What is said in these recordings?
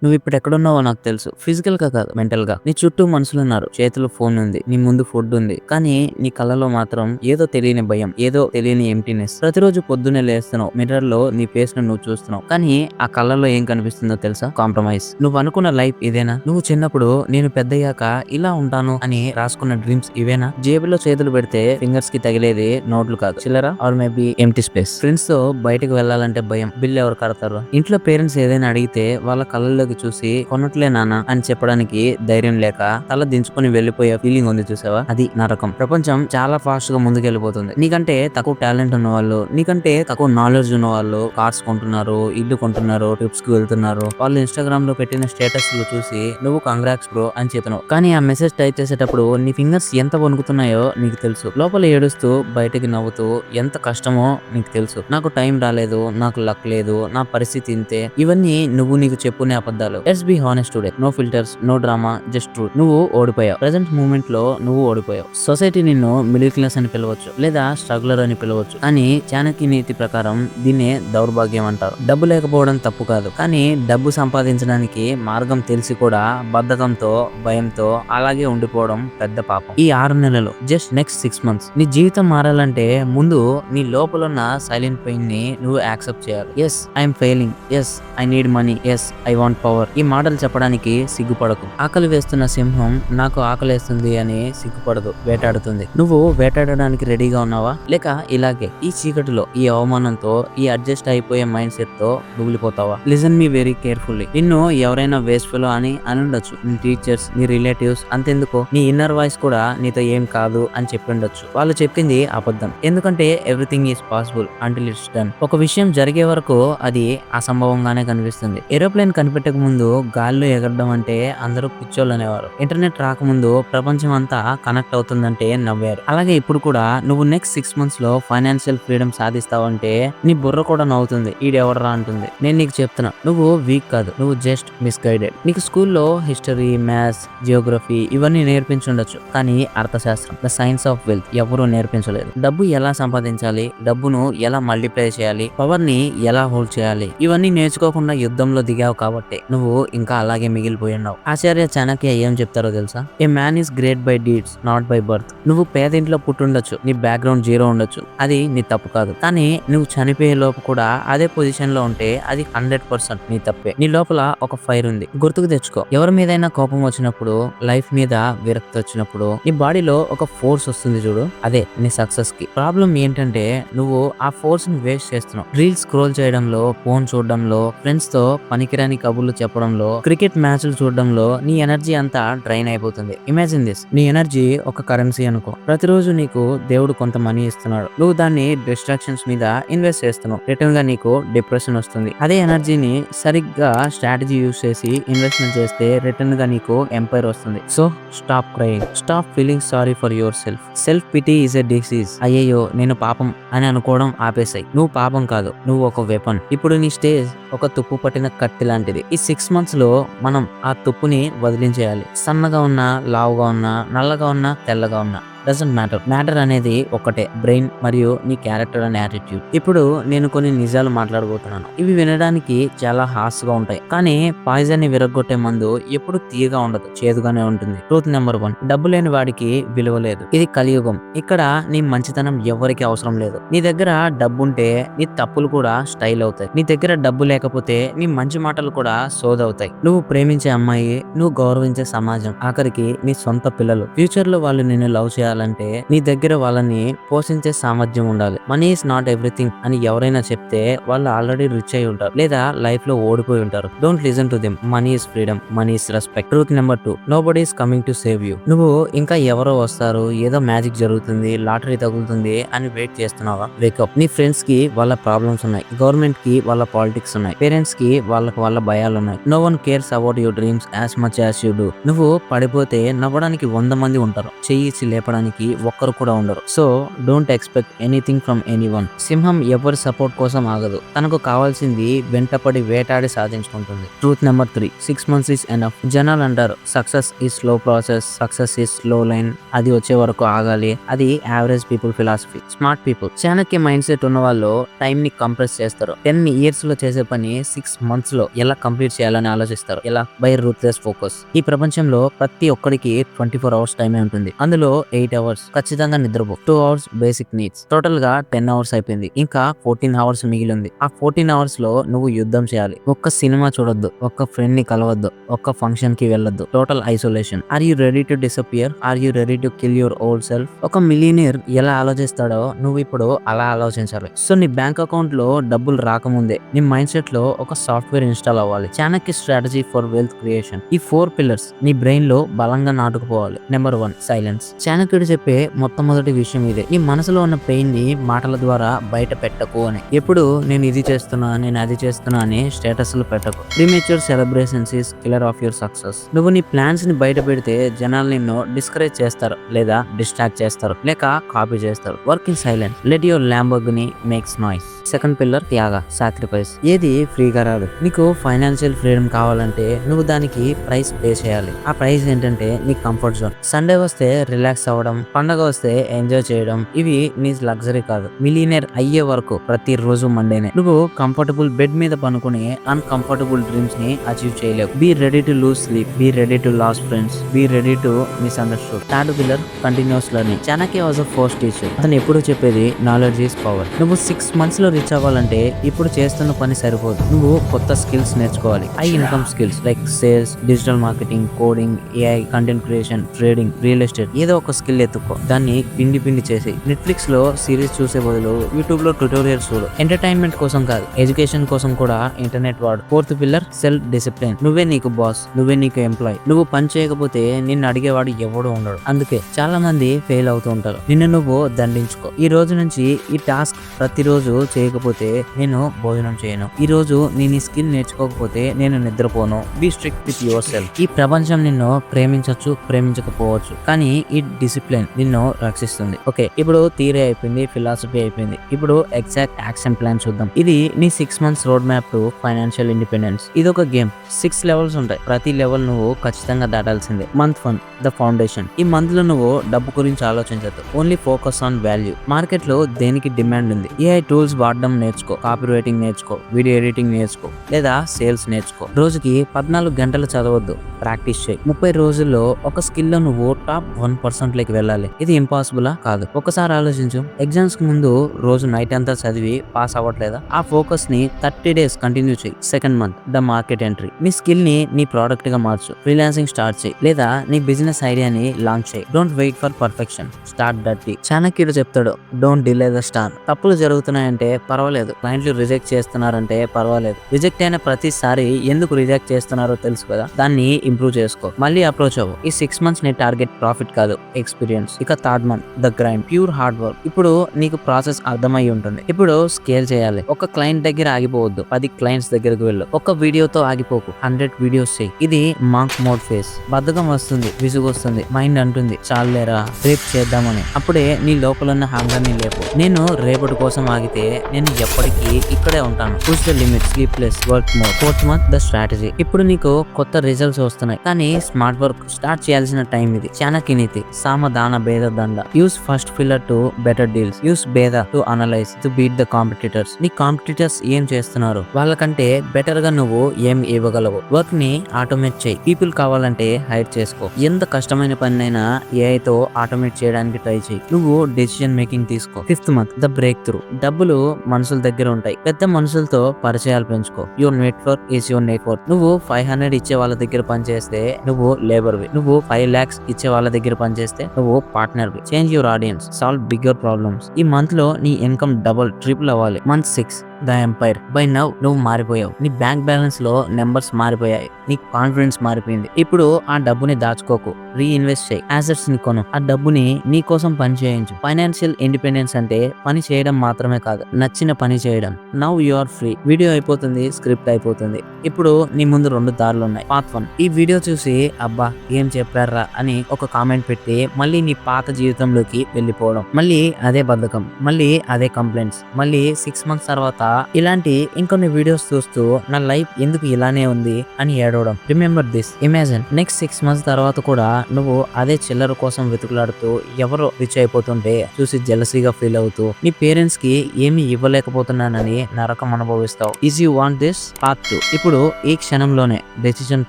నువ్వు ఇప్పుడు ఎక్కడున్నావో నాకు తెలుసు. ఫిజికల్ గా కాదు, మెంటల్ గా. నీ చుట్టూ మనుషులున్నారు, చేతిలో ఫోన్ ఉంది, నీ ముందు ఫుడ్ ఉంది. కానీ నీ కళ్ళలో మాత్రం ఏదో తెలియని భయం, ఏదో తెలియని ఎంప్టీనెస్. ప్రతిరోజు పొద్దున్నే లేస్తున్నావు, మిర్రర్ లో నీ ఫేస్ ను నువ్వు చూస్తున్నావు. కానీ ఆ కళ్ళలో ఏం కనిపిస్తుందో తెలుసా? కాంప్రమైజ్. నువ్వు అనుకున్న లైఫ్ ఇదేనా? నువ్వు చిన్నప్పుడు నేను పెద్దయ్యాక ఇలా ఉంటాను అని రాసుకున్న డ్రీమ్స్ ఇవేనా? జేబులో చేతులు పెడితే ఫింగర్స్ కి తగిలేది నోట్లు కాదు, చిల్లరా or maybe empty space. Friends తో బయటకు వెళ్ళాలంటే భయం, బిల్ ఎవరు కడతారు? ఇంట్లో పేరెంట్స్ ఏదైనా అడిగితే వాళ్ళ కళ్ళలోకి చూసి కొనట్లే నాన్న అని చెప్పడానికి ధైర్యం లేక తల దించుకొని వెళ్లిపోయే ఫీలింగ్ ఉంది చూసావా? అది నరకం. ప్రపంచం చాలా ఫాస్ట్ గా ముందుకెళ్లిపోతుంది. నీకంటే తక్కువ టాలెంట్ ఉన్న వాళ్ళు, నీకంటే తక్కువ నాలెడ్జ్ ఉన్న వాళ్ళు కార్స్ కొంటున్నారు, ఇల్లు కొంటున్నారు, ట్రిప్స్ కి వెళ్తున్నారు. వాళ్ళు ఇన్స్టాగ్రామ్ లో పెట్టిన స్టేటస్ లు చూసి నువ్వు కంగ్రాట్స్ బ్రో అని చెప్తున్నావు. కానీ ఆ మెసేజ్ టైప్ చేసేటప్పుడు నీ ఫింగర్స్ ఎంత వణుకుతున్నాయో నీకు తెలుసు. లోపల ఏడుస్తూ బయటికి నవ్వుతూ ఎంత కష్టమో నీకు తెలుసు. నాకు టైం రాలేదు, నాకు లక్ లేదు, నా పరిస్థితి ఇంతే. ఇవన్నీ నువ్వు నీకు చెప్పుకునే అబద్ధాలు. Let's be honest today. No filters, no drama, just truth. నువ్వు ఓడిపోయావు. ప్రెసెంట్ మూమెంట్ లో నువ్వు ఓడిపోయావు. సొసైటీ నిన్ను మిడిల్ క్లాస్ అని పిలవచ్చు, లేదా స్ట్రగ్లర్ అని పిలవచ్చు. కానీ చాణక్య నీతి ప్రకారం దీన్నే దౌర్భాగ్యం అంటారు. డబ్బు లేకపోవడం తప్పు కాదు, కానీ డబ్బు సంపాదించడానికి మార్గం తెలిసి కూడా బద్ధకంతో, భయంతో అలాగే ఉండిపోవడం పెద్ద పాపం. ఈ 6 నెలలు, జస్ట్ నెక్స్ట్ 6 months నీ జీవితం మారాలంటే ముందు నీ లోపలున్న సైలెంట్ పెయిన్ ని నువ్వు యాక్సెప్ట్ చేయాలి. Yes I'm failing, yes I need money, yes I want power. ఈ మాటలు చెప్పడానికి సిగ్గుపడకు. ఆకలి వేస్తున్న సింహం నాకు ఆకలేస్తుంది అని సిగ్గుపడదు, వేటాడుతుంది. నువ్వు వేటాడడానికి రెడీగా ఉన్నావా? లేక ఇలాగే ఈ చీకటిలో, ఈ అవమానంతో, ఈ అడ్జస్ట్ అయిపోయే మైండ్ సెట్ తో మిగిలిపోతావా? Listen me very carefully. నిన్ను ఎవరైనా వేస్ట్ఫుల్ అని ఉండొచ్చు, నీ టీచర్స్, నీ రిలేటివ్స్, అంతెందుకు నీ ఇన్నర్ వాయిస్ కూడా నీతో ఏం కాదు అని చెప్పిండొచ్చు. వాళ్ళు చెప్పింది అబద్ధం. ఎందుకంటే everything is possible until it's done. ఒక విషయం జరిగే వరకు అది అసంభవంగానే కనిపిస్తుంది. ఏరోప్లేన్ కనిపెట్టక ముందు గాల్లో ఎగరడం అంటే అందరూ పిచ్చోళ్ళు అనేవారు. ఇంటర్నెట్ రాకముందు ప్రపంచం అంతా కనెక్ట్ అవుతుందంటే నవ్వారు. అలాగే ఇప్పుడు కూడా నువ్వు నెక్స్ట్ 6 months లో ఫైనాన్షియల్ ఫ్రీడమ్ సాధిస్తావంటే నీ బుర్ర కూడా నవ్వుతుంది, ఈడెవడరా అంటుంది. నేను నీకు చెప్తున్నా, నువ్వు వీక్ కాదు, నువ్వు జస్ట్ మిస్గైడెడ్. నీకు స్కూల్లో హిస్టరీ, మ్యాథ్స్, జియోగ్రఫీ ఇవన్నీ నేర్పించుండొచ్చు, కానీ అర్థశాస్త్రం, ద సైన్స్ ఆఫ్ వెల్త్ ఎవరూ నేర్పించలేదు. డబ్బు ఎలా సంపాదించాలి, డబ్బును ఎలా మల్టిప్లై చేయాలి, పవర్ ని ఎలా హోల్డ్ చేయాలి, ఇవన్నీ నేర్చుకోకుండా యుద్ధంలో దిగావు కాబట్టి నువ్వు ఇంకా అలాగే మిగిలిపోయినావు. ఆచార్య చాణక్య ఏం చెప్తారో తెలుసా? ఏ man is great by deeds, not by birth. నువ్వు పేదింట్లో పుట్టుండొచ్చు, నీ బ్యాక్గ్రౌండ్ జీరో ఉండొచ్చు, అది నీ తప్పు కాదు. కానీ నువ్వు చనిపోయే లోపు కూడా అదే పొజిషన్ లో ఉంటే అది 100% నీ తప్పే. నీ లోపల ఒక ఫైర్ ఉంది, గుర్తుకు తెచ్చుకో. ఎవరి మీదైనా కోపం వచ్చినప్పుడు, లైఫ్ మీద విరక్తి వచ్చినప్పుడు నీ బాడీలో ఒక ఫోర్స్ వస్తుంది చూడు, అదే నీ సక్సెస్ కి. ప్రాబ్లం ఏంటంటే నువ్వు ఆ ఫోర్స్ ని వేస్ట్ చేస్తున్నావు. రీల్స్ స్క్రోల్ చేయడంలో, ఫోన్ చూడడంలో, ఫ్రెండ్స్ తో పనికిరాని కబుర్లు చెప్పడంలో, క్రికెట్ మ్యాచ్లు చూడడంలో నీ ఎనర్జీ అంతా డ్రైన్ అయిపోతుంది. ఇమాజిన్ దిస్, నీ ఎనర్జీ ఒక కరెన్సీ అనుకో. ప్రతిరోజు నీకు దేవుడు కొంత మనీ ఇస్తున్నాడు, నువ్వు దాన్ని డిస్ట్రాక్షన్స్ మీద ఇన్వెస్ట్ చేస్తున్నావు. రిటర్న్ గా నీకు డిప్రెషన్ వస్తుంది. అదే ఎనర్జీని సరిగ్గా స్ట్రాటజీ యూస్ చేసి ఇన్వెస్ట్మెంట్ చేస్తే రిటర్న్ గా నీకు ఎంపైర్ వస్తుంది. So stop crying, stop feeling sorry for your self. Self pity is a disease. అయ్యయ్యో నేను పాపం అని అనుకోవడం ఆపేసాయి. నువ్వు పాపం కాదు, నువ్వు ఒక వెపన్. ఇప్పుడు నీ స్టేజ్ ఒక తుప్పు పట్టిన కత్తి లాంటిది. ఈ 6 months లో మనం ఆ తుప్పుని వదిలించేయాలి. సన్నగా ఉన్నా, లావుగా ఉన్నా, నల్లగా ఉన్నా, తెల్లగా ఉన్నా, డజంట్ మ్యాటర్. మ్యాటర్ అనేది ఒకటే, బ్రెయిన్ మరియు నీ క్యారెక్టర్ అండ్ యాటిట్యూడ్. ఇప్పుడు నేను కొన్ని నిజాలు మాట్లాడబోతున్నాను. ఇవి వినడానికి చాలా హార్ష్ గా ఉంటాయి, కానీ పాయిజన్ ని విరగొట్టే మందు ఎప్పుడు తీయగా ఉండదు, చేదుగానే ఉంటుంది. ట్రూత్ నెంబర్ 1, డబ్బు లేని వాడికి విలువ లేదు. ఇది కలియుగం. ఇక్కడ నీ మంచితనం ఎవరికి అవసరం లేదు. నీ దగ్గర డబ్బు ఉంటే నీ తప్పులు కూడా స్టైల్ అవుతాయి. నీ దగ్గర డబ్బు లేకపోతే నీ మంచి మాటలు కూడా సోదవుతాయి. నువ్వు ప్రేమించే అమ్మాయి, నువ్వు గౌరవించే సమాజం, ఆఖరికి నీ సొంత పిల్లలు, ఫ్యూచర్ లో వాళ్ళు నిన్ను లవ్ చేయాలి అంటే నీ దగ్గర వాళ్ళని పోషించే సామర్థ్యం ఉండాలి. మనీ ఈస్ నాట్ ఎవ్రీథింగ్ అని ఎవరైనా చెప్తే వాళ్ళు ఆల్రెడీ రిచ్ అయి ఉంటారు, లేదా లైఫ్ లో ఓడిపోయి ఉంటారు. Don't listen to them. Money is freedom, money is respect. Truth number 2, nobody is coming to save you. నువ్వు ఇంకా ఎవరో వస్తారు, ఏదో మ్యాజిక్ జరుగుతుంది, లాటరీ తగులుతుంది అని వెయిట్ చేస్తున్నావా? వేకప్. నీ ఫ్రెండ్స్ కి వాళ్ళ ప్రాబ్లమ్స్ ఉన్నాయి, గవర్నమెంట్ కి వాళ్ళ పాలిటిక్స్ ఉన్నాయి, పేరెంట్స్ కి వాళ్ళ భయాలు ఉన్నాయి. No one cares about your dreams as much as you do. నువ్వు పడిపోతే నవ్వడానికి 100 మంది ఉంటారు, చెయ్యి లేపడానికి చెప్పడానికి ఒక్కరు కూడా ఉండరు. So don't expect anything from anyone. సింహం ఎవరి సపోర్ట్ కోసం ఆగదు. తనకు కావాల్సింది వెంటపడి వేటాడి సాధించుకుంటుంది. Truth number 3, 6 months is enough. జనాలు అంటారు success is slow process, success is slow line, అది వచ్చే వరకు ఆగాలి. అది average people philosophy. Smart people, Chanakya mind set ఉన్న వాళ్ళు టైం ని కంప్రెస్ చేస్తారు. 10 years లో చేసే పని 6 months లో ఎలా కంప్లీట్ చేయాలని ఆలోచిస్తారు. ఎలా? By ruthless focus. ఈ ప్రపంచంలో ప్రతి ఒక్కడికి 24 hours టైమే ఉంటుంది. అందులో 8 hours ఖచ్చితంగా నిద్రపో, 2 hours బేసిక్ నీడ్స్. టోటల్ గా 10 hours అయిపోయింది. ఇంకా 14 hours మిగిలింది. ఆ 14 hours లో నువ్వు యుద్ధం చేయాలి. ఒక్క సినిమా చూడొద్దు, ఒక్క ఫ్రెండ్ ని కలవద్దు, ఒక్క ఫంక్షన్ కి వెళ్ళొద్దు. Total isolation. Are you ready to disappear? Are you ready to kill your old self? ఒక మిలియనీర్ ఎలా ఆలోచిస్తాడో నువ్వు ఇప్పుడు అలా ఆలోచించాలి. సో నీ బ్యాంక్ అకౌంట్ లో డబ్బులు రాకముందే నీ మైండ్ సెట్ లో ఒక సాఫ్ట్వేర్ ఇన్స్టాల్ అవ్వాలి. Chanakya strategy for wealth creation. ఈ 4 pillars నీ బ్రెయిన్ లో బలంగా నాటుకుపోవాలి. Number 1, silence. చాణక్యుడు చెప్పే మొట్టమొదటి విషయం ఇదే. నీ మనసులో ఉన్న పెయిన్ ని మాటల ద్వారా బయట పెట్టకు అని. ఎప్పుడు నేను ఇది చేస్తున్నా, నేను అది చేస్తున్నా అని స్టేటస్లు పెట్టకు. Premature celebrations is killer of your success. నువ్వు నీ ప్లాన్స్ ని బయట పెడితే జనాలు నిన్ను డిస్కరేజ్ చేస్తారు, లేదా డిస్ట్రాక్ట్ చేస్తారు, లేక కాపీ చేస్తారు. Work in silence. Let your Lamborghini makes noise. Second pillar, Tyaga, sacrifice. ఏది ఫ్రీగా రాదు. నీకు ఫైనాన్షియల్ ఫ్రీడమ్ కావాలంటే నువ్వు దానికి ప్రైస్ పే చేయాలి. ఆ ప్రైస్ ఏంటంటే నీ కంఫర్ట్ జోన్. సండే వస్తే రిలాక్స్ అవ్వడం, పండగ వస్తే ఎంజాయ్ చేయడం, ఇవి నీ లగ్జరీ కాదు. మిలియనర్ అయ్యే వరకు ప్రతి రోజు మండేనే. నువ్వు కంఫర్టబుల్ బెడ్ మీద పనుకుని అన్కంఫర్టబుల్ డ్రీమ్స్ ని అచీవ్ చేయలేవు. Be ready to lose sleep, be ready to lose friends, be ready to misunderstood. Third pillar, continuous learning. Chanakya was a first teacher. అతను ఎప్పుడు చెప్పేది నాలెడ్జ్ ఈస్ పవర్. నువ్వు 6 months లో reach అవ్వాలంటే ఇప్పుడు చేస్తున్న పని సరిపోదు. నువ్వు కొత్త స్కిల్స్ నేర్చుకోవాలి. High income skills like sales, digital marketing, coding, AI, content creation, trading, real estate. ఏదో ఒక స్కిల్ ఎత్తుకో, దాన్ని పిండి చేసి నెట్ఫ్లిక్స్ లో సిరీస్ చూసే బదులు యూట్యూబ్ లో ట్యూటోరియల్స్ చూడు. ఎంటర్టైన్మెంట్ కోసం కాదు, ఎడ్యుకేషన్ కోసం కూడా ఇంటర్నెట్ వాడు. Fourth pillar, self discipline. నువ్వే నీకు బాస్, నువ్వే నీకు ఎంప్లాయ్. నువ్వు పని చేయకపోతే నిన్ను అడిగేవాడు ఎవడు ఉండడు. అందుకే చాలా మంది ఫెయిల్ అవుతూ ఉంటారు. నిన్ను నువ్వు దండించుకో. ఈ రోజు నుంచి ఈ టాస్క్ ప్రతిరోజు చేయకపోతే నేను భోజనం చేయను. ఈ రోజు నేను ఈ స్కిల్ నేర్చుకోకపోతే నేను నిద్రపోను. Be strict with yourself. ఈ ప్రపంచం నిన్ను ప్రేమించవచ్చు, ప్రేమించకపోవచ్చు, కానీ ఈ డిసిప్లిన్ నిన్ను రక్షిస్తుంది. ఓకే, ఇప్పుడు థియరీ అయిపోయింది, ఫిలాసఫీ అయిపోయింది. ఇప్పుడు ఎగ్జాక్ట్ యాక్షన్ ప్లాన్ చూద్దాం. ఇది నీ 6 months road map to financial independence. ఇది ఒక గేమ్. 6 levels ఉంటాయి. ప్రతి లెవెల్ నువ్వు ఖచ్చితంగా దాటాల్సిందే. Month 1, the foundation. ఈ మంత్ లో నువ్వు డబ్బు గురించి ఆలోచించద్దు. Only focus on value. Market లో దేనికి డిమాండ్ ఉంది? ఏఐ టూల్స్ వాడడం నేర్చుకో, కాపీ రైటింగ్ నేర్చుకో, వీడియో ఎడిటింగ్ నేర్చుకో, లేదా సేల్స్ నేర్చుకో. రోజుకి 14 గంటలు చదవద్దు, ప్రాక్టీస్ చేయి. 30 రోజుల్లో ఒక స్కిల్ లో నువ్వు టాప్ 1% లోకి వెళ్ళాలి. ఇది ఇంపాసిబులా? కాదు. ఒకసారి ఆలోచించు. ఎగ్జామ్స్ కి ముందు రోజు నైట్ అంతా చదివి పాస్ అవ్వట్లేదా? ఆ ఫోకస్ ని 30 days కంటిన్యూ చేయి. Second month, the market entry. నీ స్కిల్ ని నీ ప్రోడక్ట్ గా మార్చు. ఫ్రీలాన్సింగ్ స్టార్ట్ చేయి, లేదా నీ బిజినెస్ ఐడియాని లాంచ్ చేయి. Don't wait for perfection, start dirty. చాణక్యుడు చెప్తాడు, డోంట్ డిలే ద స్టార్. తప్పులు జరుగుతున్నాయంటే పర్వాలేదు, క్లయింట్లు రిజెక్ట్ చేస్తున్నారంటే పర్వాలేదు. రిజెక్ట్ అయిన ప్రతిసారి ఎందుకు రిజెక్ట్ చేస్తున్నారో తెలుసు కదా, దాన్ని ఇంప్రూవ్ చేసుకో. మళ్ళీ అప్రోచ్ అవ్వు. ఈ 6 months నీ టార్గెట్ ప్రాఫిట్ కాదు, ఎక్స్పీరియన్స్. ఇక third month, the grind, pure hard work. ఇప్పుడు నీకు ప్రాసెస్ అర్థమై ఉంటుంది. ఇప్పుడు స్కేల్ చేయాలి. ఒక క్లయింట్ దగ్గర ఆగిపోవద్దు, 10 clients దగ్గరకు వెళ్ళు. ఒక వీడియోతో ఆగిపోకు, 100 videos చేయి. ఇది మాంక్ మోడ్ ఫేస్. బద్ధకం వస్తుంది, విసుగు వస్తుంది, మైండ్ అంటుంది చాలేరా రేపు చేద్దామని. అప్పుడే నీ లోపల ఉన్న హంగర్ ని లేపు. నేను రేపటి కోసం ఆగితే నేను ఎప్పటికీ ఇక్కడే ఉంటాను. Push the limit, sleepless, work mode. Fourth month, the strategy. ఇప్పుడు నీకు కొత్త రిజల్ట్స్ వస్తున్నాయి, కానీ స్మార్ట్ వర్క్ స్టార్ట్ చేయాల్సిన టైం ఇది. చాణక్య నీతి, సామదాన భేద దండ. Use first pillar to better deals. Use భేద to analyse, to beat the competitors. నీ కాంపిటీటర్స్ ఏం చేస్తున్నారు, వాళ్ళకంటే బెటర్ గా నువ్వు ఏం ఇవ్వగలవు. వర్క్ ని ఆటోమేట్ చేయి. పీపుల్ కావాలంటే హైర్ చేసుకో. ఎంత కష్టమైన పనినైనా ఏఐ తో ఆటోమేట్ చేయడానికి ట్రై చేయి. నువ్వు డెసిషన్ మేకింగ్ తీసుకో. Fifth month, the breakthrough. డబ్బులు మనుషుల దగ్గర ఉంటాయి, పెద్ద మనుషులతో పరిచయాలు పెంచుకో. Your network is your network. నువ్వు 500 ఇచ్చే వాళ్ళ దగ్గర పనిచేస్తే నువ్వు లేబర్ వి. నువ్వు 5 lakhs ఇచ్చే వాళ్ళ దగ్గర పనిచేస్తే నువ్వు పార్ట్నర్ వి. Change your audience, solve bigger problems. ఈ మంత్ లో నీ ఇన్కమ్ డబుల్, ట్రిపుల్ అవ్వాలి. Month 6, the empire. By now నువ్వు మారిపోయావు. నీ బ్యాంక్ బ్యాలెన్స్ లో నెంబర్స్ మారిపోయాయి. నీ కాన్ఫిడెన్స్ మారిపోయింది. ఇప్పుడు ఆ డబ్బుని దాచుకోకు, రీఇన్వెస్ట్ చేయి. అసెట్స్ ని కొను. ఆ డబ్బుని నీ కోసం పని చేయించు. ఫైనాన్షియల్ ఇండిపెండెన్స్ అంటే పని చేయడం మాత్రమే కాదు, నచ్చిన పని చేయడం. Now you are free. Video అయిపోతుంది, స్క్రిప్ట్ అయిపోతుంది. ఇప్పుడు నీ ముందు 2 దారులు ఉన్నాయి. పార్ట్ 1, ఈ వీడియో చూసి అబ్బా ఏం చెప్పారా అని ఒక కామెంట్ పెట్టి మళ్ళీ నీ పాత జీవితంలోకి వెళ్ళిపోవడం, మళ్ళీ అదే బద్ధకం, మళ్ళీ అదే కంప్లైంట్స్, మళ్ళీ 6 మంత్స్ తర్వాత ఇలాంటి ఇంకొన్ని వీడియోస్ చూస్తూ నా లైఫ్ ఎందుకు ఇలానే ఉంది అని ఏడవడం. Remember this, imagine next 6 months తర్వాత కూడా నువ్వు అదే చిల్లర కోసం వెతుకులాడుతూ ఎవరో రిచ్ అయిపోతుంటే చూసి జెలసీగా ఫీల్ అవుతూ నీ పేరెంట్స్ కి ఏమి ఇవ్వలేకపోతున్నానని నరకం అనుభవిస్తావు. Is you want this? Part 2, ఇప్పుడు ఈ క్షణంలోనే డెసిషన్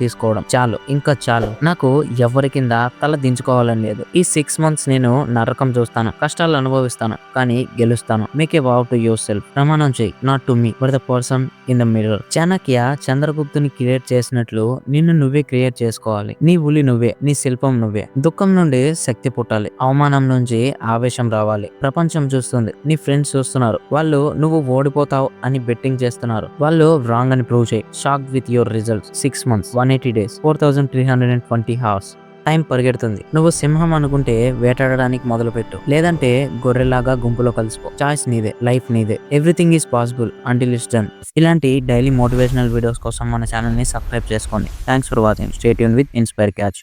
తీసుకోవడం. చాలు, ఇంకా చాలు, నాకు ఎవరి కింద తల దించుకోవాలని లేదు. ఈ 6 మంత్స్ నేను నరకం చూస్తాను, కష్టాలు అనుభవిస్తాను, కానీ గెలుస్తాను. Make a vow to yourself. ప్రమాణం చేయి, not to me but the person in the mirror. Chanakya చంద్రగుప్తుని క్రియేట్ చేసినట్లు నిన్ను నువ్వే క్రియేట్ చేసుకోవాలి. నీ ఉలి నువ్వే, నీ శిల్పం నువ్వే. దుఃఖం నుండి శక్తి పుట్టాలి, అవమానం నుంచి ఆవేశం రావాలి. ప్రపంచం చూస్తుంది, నీ ఫ్రెండ్స్ చూస్తున్నారు, వాళ్ళు నువ్వు ఓడిపోతావు అని బెట్టింగ్ చేస్తున్నారు. వాళ్ళు రాంగ్ అని ప్రూవ్ చేయి. Shock with your results. 6 months, 180 days, 4320 hours. Time పరిగెడుతుంది. నువ్వు సింహం అనుకుంటే వేటాడడానికి మొదలుపెట్టు, లేదంటే గొర్రెలాగా గుంపులో కలిసిపో. చాయిస్ నీదే, లైఫ్ నీదే. Everything is possible until it's done. ఇలాంటి డైలీ మోటివేషనల్ వీడియోస్ కోసం మన ఛానల్ ని సబ్స్క్రైబ్ చేసుకోండి. Thanks for watching. Stay tune with Inspire catch.